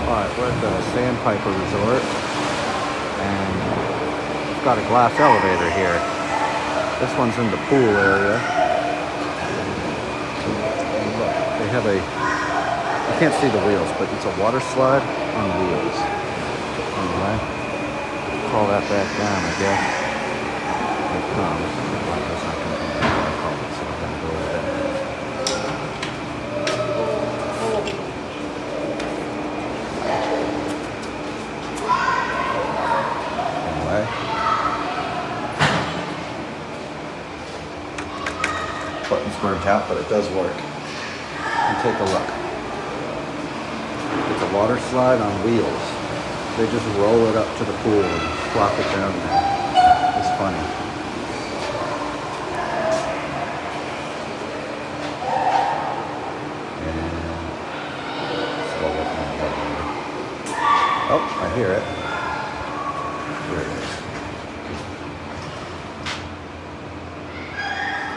Alright, we're at the Sandpiper Resort, and we've got a glass elevator here. This one's in the pool area. And look, they have you can't see the wheels, but it's a water slide on wheels. Anyway, call that back down, I guess. Here it comes. Well, that's not going to come back. I called it, so I'm going to go with that. Button's burnt out, but it does work. And take a look. It's a water slide on wheels. They just roll it up to the pool and plop it down there. It's funny. And slow up on the elevator. Oh, I hear it. There it is.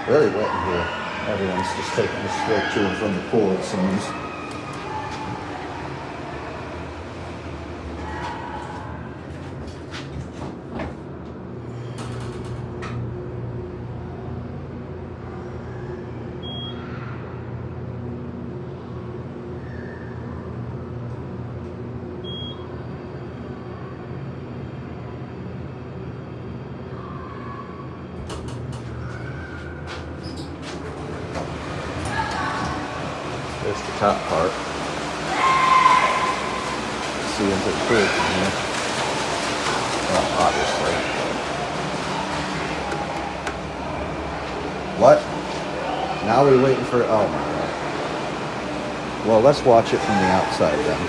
Really wet in here. Everyone's just taking a stroke to and from the pool, it seems. There's the top part. See into the pool from here. Well, obviously. What? Now we're waiting for, oh my god. Well, let's watch it from the outside then.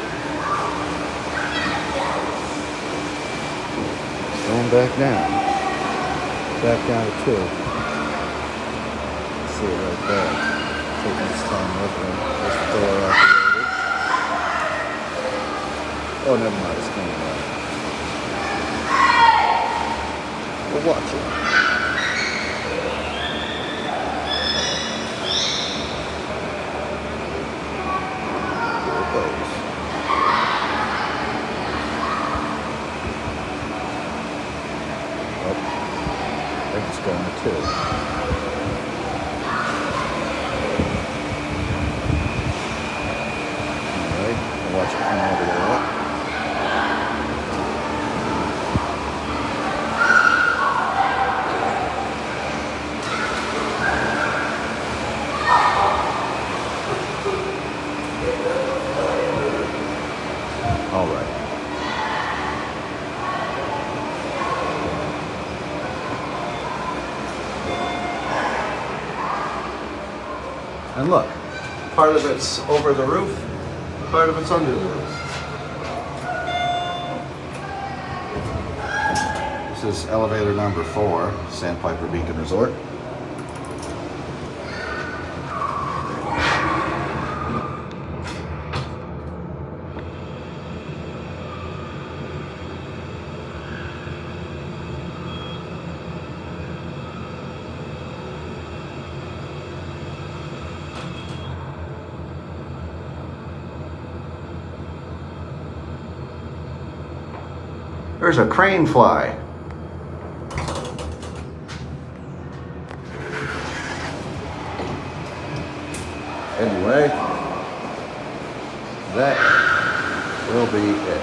It's going back down. Back down to 2. See it right there. Taking its time opening. There's the door operated. Oh, never mind, it's coming out. We'll watch it. Here it goes. Oh, I think it's going to 2. Watch it come over there. All right. And look, part of it's over the roof. Part of it's under the roof. This is elevator number 4, Sandpiper Beacon Resort. There's a crane fly. Anyway, that will be it.